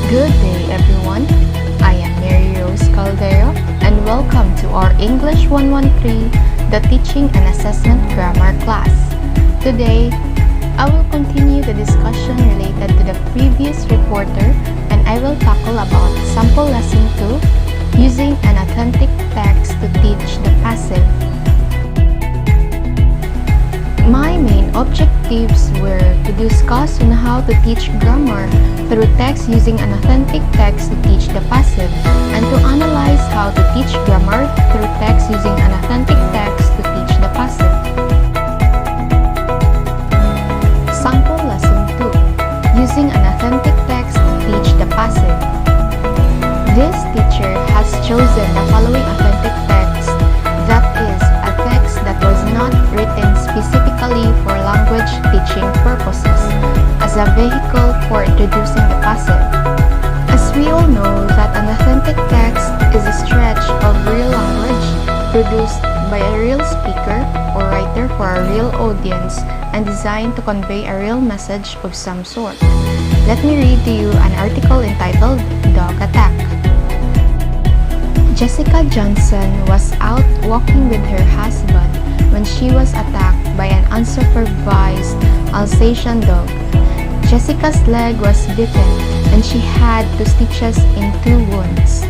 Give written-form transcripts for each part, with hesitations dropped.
Good day, everyone. I am Mary Rose Caldero, and welcome to our English 113, the Teaching and Assessment Grammar class. Today, I will continue the discussion related to the previous reporter, and I will tackle about sample lesson 2, using an authentic text to teach the passive. My main objectives were to discuss on how to teach grammar through text using an authentic text to teach the passive, and to analyze how to teach grammar through text using an authentic text to teach the passive. Sample lesson 2, using an authentic text to teach the passive. This teacher has chosen the following authentic text, that is, a text that was not written specifically for language teaching purposes, as a vehicle for introducing the passive. As we all know that an authentic text is a stretch of real language produced by a real speaker or writer for a real audience and designed to convey a real message of some sort. Let me read to you an article entitled Dog Attack. Jessica Johnson was out walking with her husband when she was attacked by an unsupervised Alsatian dog. Jessica's leg was bitten and she had 2 stitches in 2 wounds.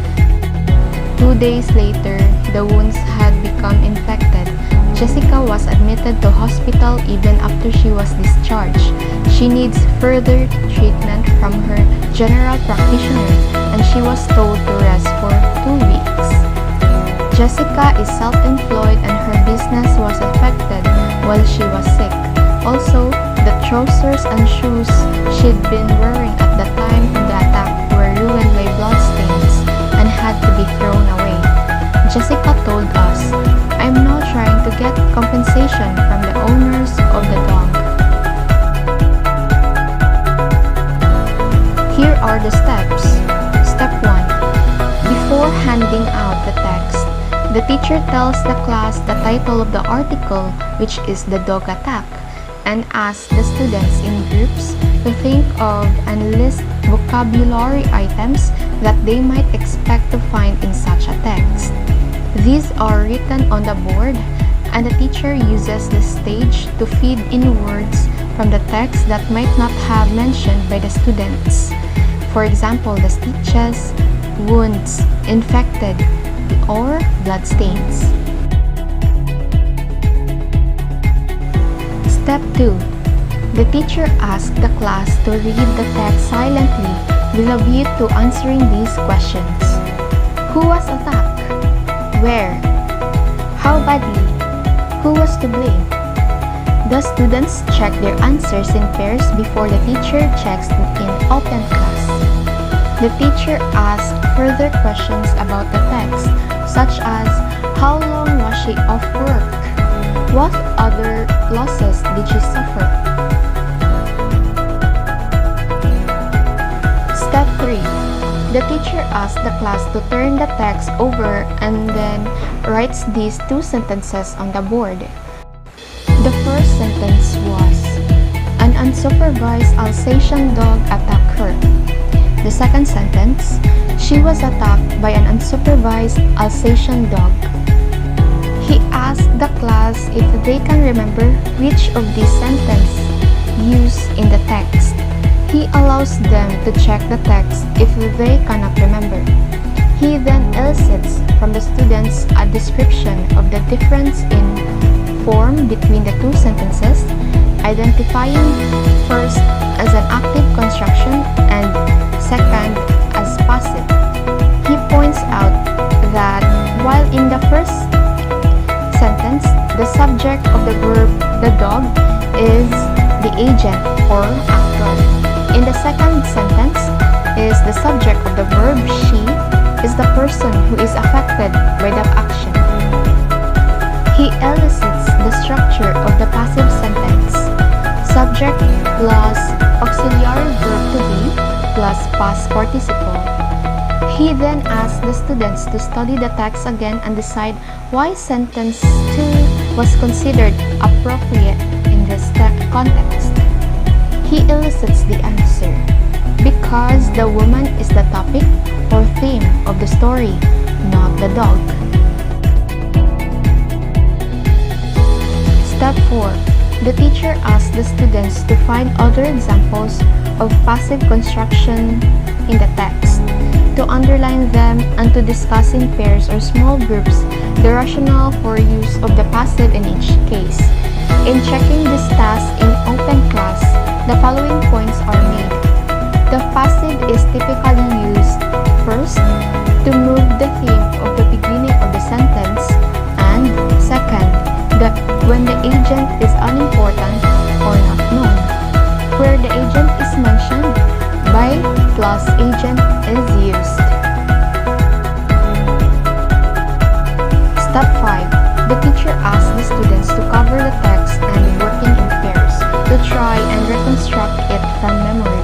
2 days later, the wounds had become infected. Jessica was admitted to hospital even after she was discharged. She needs further treatment from her general practitioner, and she was told to rest for 2 weeks. Jessica is self-employed and her business was affected while she was sick. Also, the trousers and shoes she'd been wearing at the time of the attack were ruined by bloodstains and had to be thrown away. Jessica told us, "I'm now trying to get compensation from the owners of the dog." Here are the steps. Step 1. Before handing out the text, the teacher tells the class the title of the article, which is The Dog Attack, and asks the students in groups to think of and list vocabulary items that they might expect to find in such a text. These are written on the board, and the teacher uses the stage to feed in words from the text that might not have mentioned by the students. For example, the stitches, wounds, infected, or bloodstains. Step 2. The teacher asks the class to read the text silently with a view to answering these questions. Who was attacked? Where? How badly? Who was to blame? The students check their answers in pairs before the teacher checks in open class. The teacher asks further questions about the text, such as how long was she off work? What other losses did she suffer? Step 3. The teacher asks the class to turn the text over and then writes these 2 sentences on the board. The first sentence was, "An unsupervised Alsatian dog attacked her." The second sentence, "She was attacked by an unsupervised Alsatian dog." He asked the class if they can remember which of these sentences used in the text. He allows them to check the text if they cannot remember. He then elicits from the students a description of the difference in form between the 2 sentences, identifying first as an active construction and second as passive. He points out that while in the first sentence, the subject of the verb the dog is the agent or actor. In the second sentence is the subject of the verb she is the person who is affected by the action. He elicits the structure of the passive sentence, subject plus auxiliary verb to be plus past participle. He then asks the students to study the text again and decide why sentence 2 was considered appropriate in this context. He elicits the answer. Because because the woman is the topic or theme of the story, not the dog. Step 4. The teacher asks the students to find other examples of passive construction in the text, to underline them, and to discuss in pairs or small groups the rationale for use of the passive in each case. In checking this task in open class, the following points are made. The passive is typically used first to move the theme of the beginning of the sentence, and second, when the agent is unimportant or not known. Where the agent is mentioned, by plus agent is used. Step 5. The teacher asks the students to cover the text and working in pairs to try and reconstruct it from memory.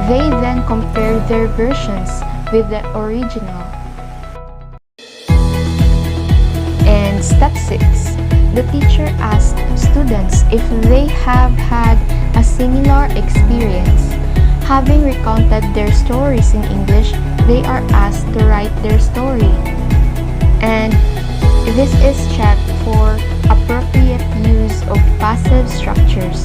They then compare their versions with the original. And step 6. The teacher asks students if they have had a similar experience. Having recounted their stories in English, they are asked to write their story. And this is checked for appropriate use of passive structures.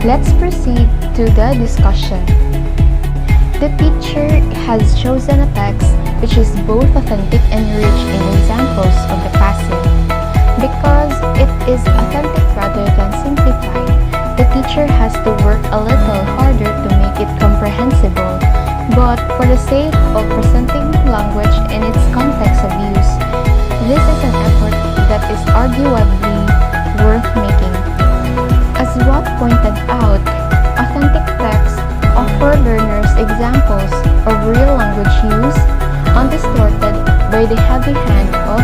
Let's proceed to the discussion. The teacher has chosen a text which is both authentic and rich in examples of the passive. Because it is authentic rather than simplified, the teacher has to work a little harder to make it comprehensible. But for the sake of presenting language in its context of use, this is an effort that is arguably worth making. As Watt pointed out, authentic texts offer learners examples of real language use, undistorted by the heavy hand of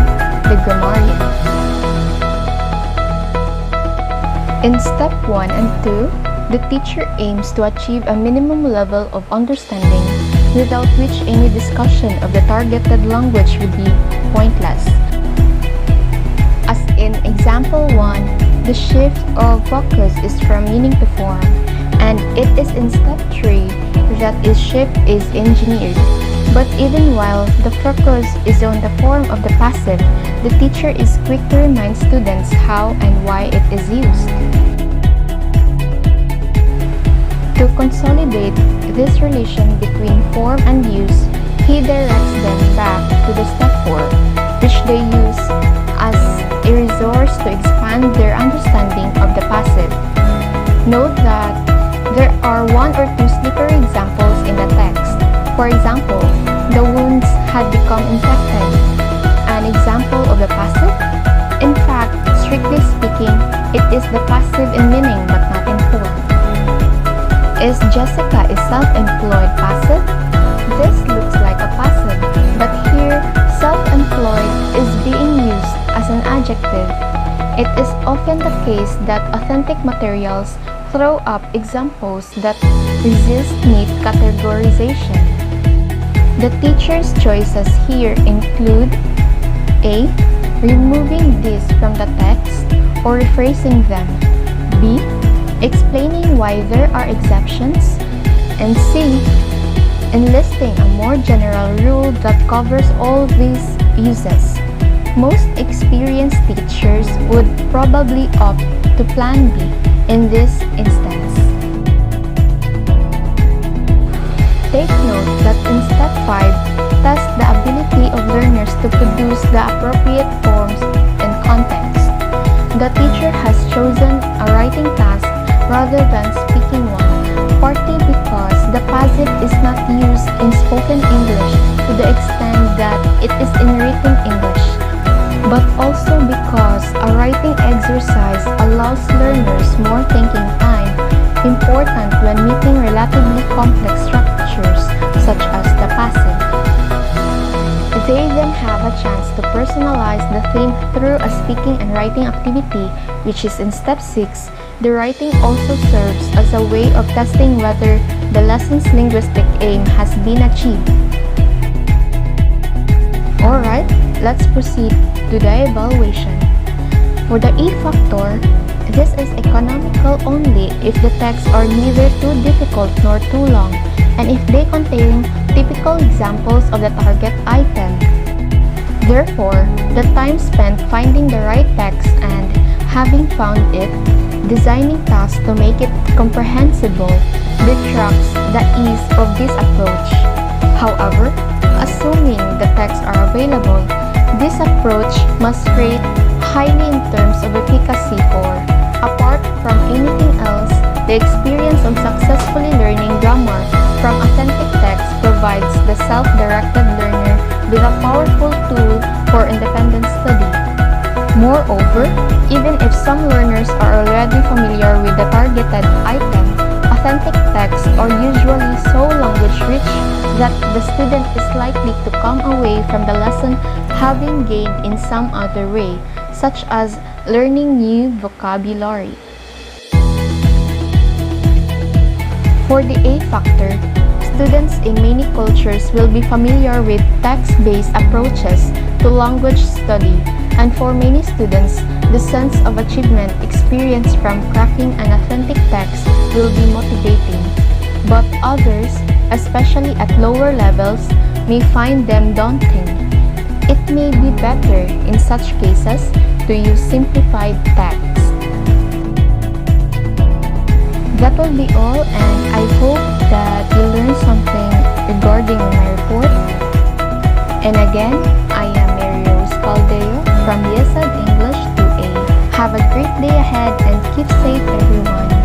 the grammarian. In step 1 and 2, the teacher aims to achieve a minimum level of understanding without which any discussion of the targeted language would be pointless. As in example 1, the shift of focus is from meaning to form, and it is in step 3 that its shift is engineered. But even while the focus is on the form of the passive, the teacher is quick to remind students how and why it is used. To consolidate this relation between form and use, he directs them back to the step 4, which they use as a resource to expand their understanding of the passive. Note that there are 1 or 2 slippery examples in the text. For example, the wounds had become infected. An example of the passive? In fact, strictly speaking, it is the passive in meaning but not in form. Is Jessica a self-employed passive? This looks like a passive, but here, self-employed is being used as an adjective. It is often the case that authentic materials throw up examples that resist neat categorization. The teacher's choices here include A. Removing these from the text or rephrasing them, B. Explaining why there are exceptions, and C. Enlisting a more general rule that covers all these uses. Most experienced teachers would probably opt to Plan B in this instance. Take note that in step 5, test the ability of learners to produce the appropriate forms and context. The teacher has chosen a writing task rather than speaking one, partly because the passive is not used in spoken English to the extent that it is in written English, but also because a writing exercise allows learners more thinking time, important when meeting relatively complex structures such as the passive. They then have a chance to personalize the theme through a speaking and writing activity, which is in step 6. The writing also serves as a way of testing whether the lesson's linguistic aim has been achieved. Alright, let's proceed to the evaluation. For the E factor, This is economical only if the texts are neither too difficult nor too long, and if they contain typical examples of the target item. Therefore, the time spent finding the right text and, having found it, designing tasks to make it comprehensible detracts the ease of this approach. However, assuming the texts are available, this approach must rate highly in terms of efficacy for, apart from anything else, the experience of successfully learning grammar from authentic text provides the self-directed learner with a powerful tool for independent study. Moreover, even if some learners are already familiar with the targeted item, authentic texts are usually so language-rich that the student is likely to come away from the lesson having gained in some other way, such as learning new vocabulary. For the A factor, students in many cultures will be familiar with text-based approaches to language study, and for many students, the sense of achievement experienced from cracking an authentic text will be motivating. But others, especially at lower levels, may find them daunting. It may be better, in such cases, to use simplified text. That will be all, and I hope that you learned something regarding my report. And again, I am Mary Rose Caldeo from ESL English 2A. Have a great day ahead and keep safe, everyone.